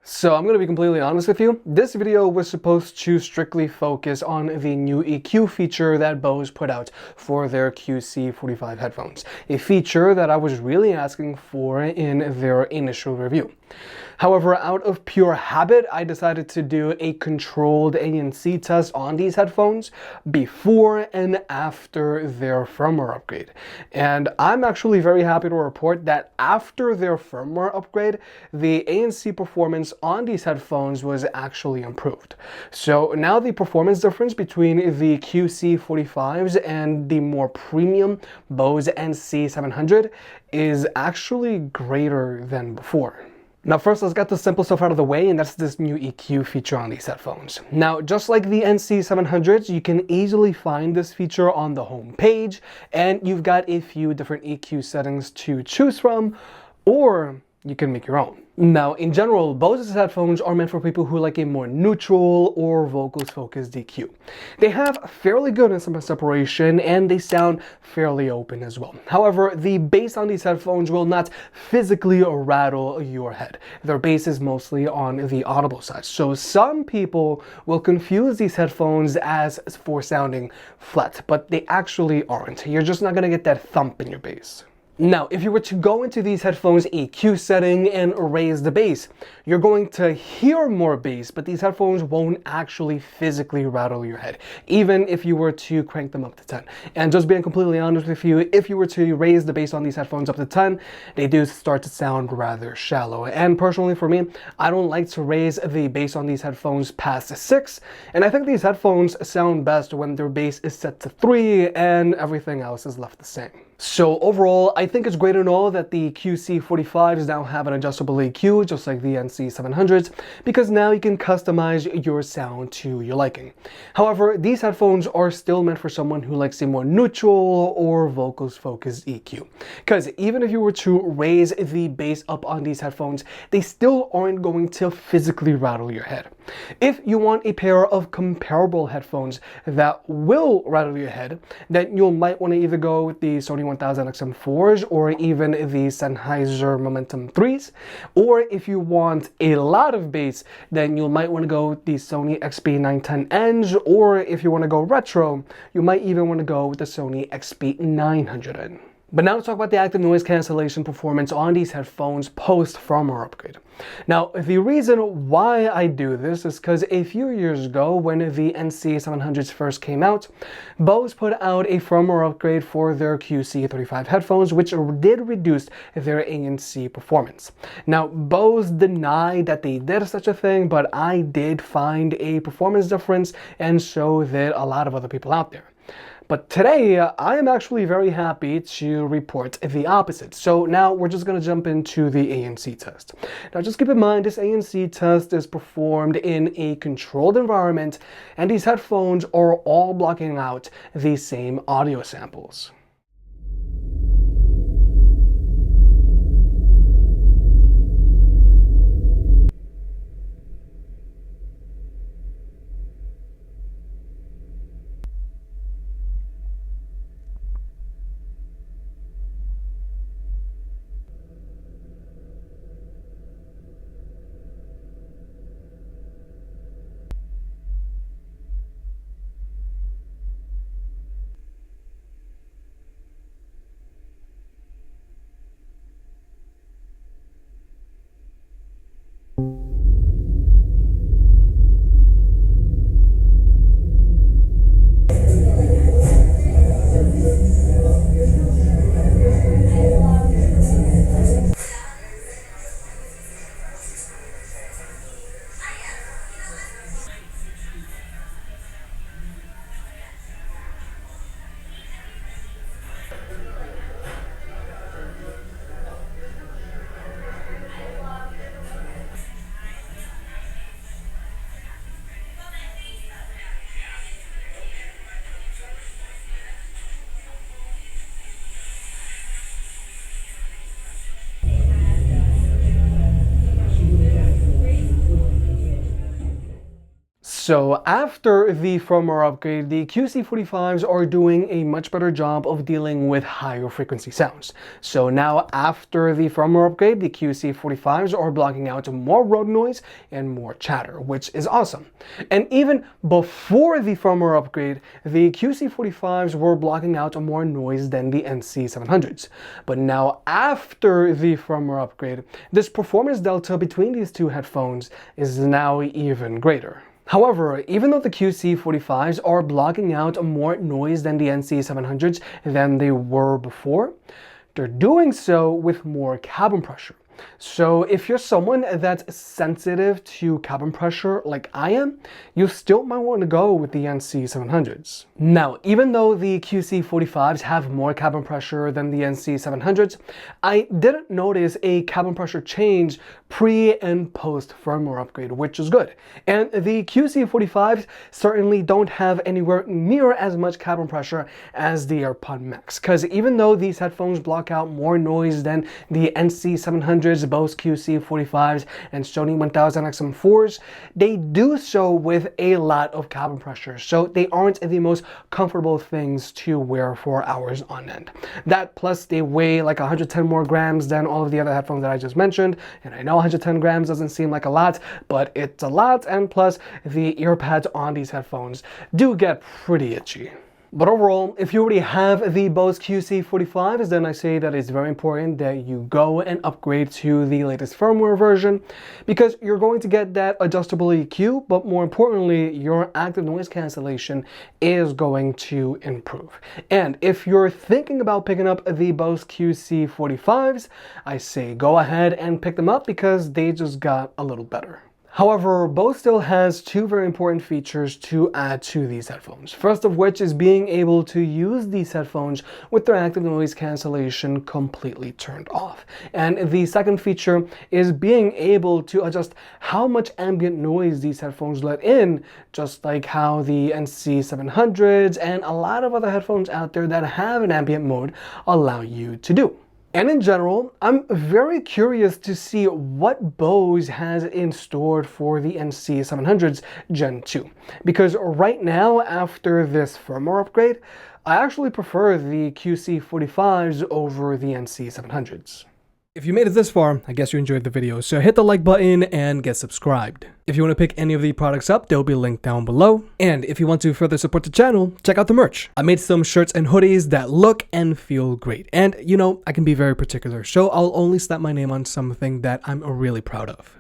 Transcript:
So I'm going to be completely honest with you. This video was supposed to strictly focus on the new EQ feature that Bose put out for their QC45 headphones. A feature that I was really asking for in their initial review. However, out of pure habit, I decided to do a controlled ANC test on these headphones before and after their firmware upgrade. And I'm actually very happy to report that after their firmware upgrade, the ANC performance on these headphones was actually improved. So now the performance difference between the QC45s and the more premium Bose NC700 is actually greater than before. Now first, let's get the simple stuff out of the way, and that's this new EQ feature on these headphones. Now, just like the NC700s, you can easily find this feature on the home page, and you've got a few different EQ settings to choose from, or you can make your own. Now, in general, Bose's headphones are meant for people who like a more neutral or vocals-focused EQ. They have fairly good instrument separation and they sound fairly open as well. However, the bass on these headphones will not physically rattle your head. Their bass is mostly on the audible side. So some people will confuse these headphones as for sounding flat, but they actually aren't. You're just not gonna get that thump in your bass. Now, if you were to go into these headphones EQ setting and raise the bass, you're going to hear more bass, but these headphones won't actually physically rattle your head, even if you were to crank them up to 10. And just being completely honest with you, if you were to raise the bass on these headphones up to 10, they do start to sound rather shallow. And personally for me, I don't like to raise the bass on these headphones past 6, and I think these headphones sound best when their bass is set to 3 and everything else is left the same. So overall, I think it's great to know that the QC45s now have an adjustable EQ, just like the NC700s, because now you can customize your sound to your liking. However, these headphones are still meant for someone who likes a more neutral or vocals-focused EQ. Because even if you were to raise the bass up on these headphones, they still aren't going to physically rattle your head. If you want a pair of comparable headphones that will rattle your head, then you might want to either go with the Sony 1000 XM4s or even the Sennheiser Momentum 3s. Or if you want a lot of bass, then you might want to go with the Sony XB910Ns, or if you want to go retro, you might even want to go with the Sony XB900N. But now let's talk about the active noise cancellation performance on these headphones post firmware upgrade. Now, the reason why I do this is because a few years ago, when the NC700s first came out, Bose put out a firmware upgrade for their QC35 headphones, which did reduce their ANC performance. Now, Bose denied that they did such a thing, but I did find a performance difference, and so did a lot of other people out there. But today, I am actually very happy to report the opposite. So now we're just going to jump into the ANC test. Now just keep in mind, this ANC test is performed in a controlled environment, and these headphones are all blocking out the same audio samples. So after the firmware upgrade, the QC45s are doing a much better job of dealing with higher frequency sounds. So now after the firmware upgrade, the QC45s are blocking out more road noise and more chatter, which is awesome. And even before the firmware upgrade, the QC45s were blocking out more noise than the NC700s. But now after the firmware upgrade, this performance delta between these two headphones is now even greater. However, even though the QC45s are blocking out more noise than the NC700s than they were before, they're doing so with more cabin pressure. So if you're someone that's sensitive to cabin pressure like I am, you still might want to go with the NC700s. Now, even though the QC45s have more cabin pressure than the NC700s, I didn't notice a cabin pressure change pre and post firmware upgrade, which is good. And the QC45s certainly don't have anywhere near as much cabin pressure as the AirPod Max, because even though these headphones block out more noise than the NC700s, Bose QC45s, and Sony 1000 XM4s, they do so with a lot of cabin pressure, so they aren't the most comfortable things to wear for hours on end. That plus they weigh like 110 more grams than all of the other headphones that I just mentioned, and I know 110 grams doesn't seem like a lot, but it's a lot, and plus the ear pads on these headphones do get pretty itchy. But overall, if you already have the Bose QC45s, then I say that it's very important that you go and upgrade to the latest firmware version, because you're going to get that adjustable EQ, but more importantly, your active noise cancellation is going to improve. And if you're thinking about picking up the Bose QC45s, I say go ahead and pick them up because they just got a little better. However, Bose still has two very important features to add to these headphones. First of which is being able to use these headphones with their active noise cancellation completely turned off. And the second feature is being able to adjust how much ambient noise these headphones let in, just like how the NC700s and a lot of other headphones out there that have an ambient mode allow you to do. And in general, I'm very curious to see what Bose has in store for the NC700s Gen 2. Because right now, after this firmware upgrade, I actually prefer the QC45s over the NC700s. If you made it this far, I guess you enjoyed the video, so hit the like button and get subscribed. If you want to pick any of the products up, they'll be linked down below. And if you want to further support the channel, check out the merch. I made some shirts and hoodies that look and feel great. And you know, I can be very particular, so I'll only slap my name on something that I'm really proud of.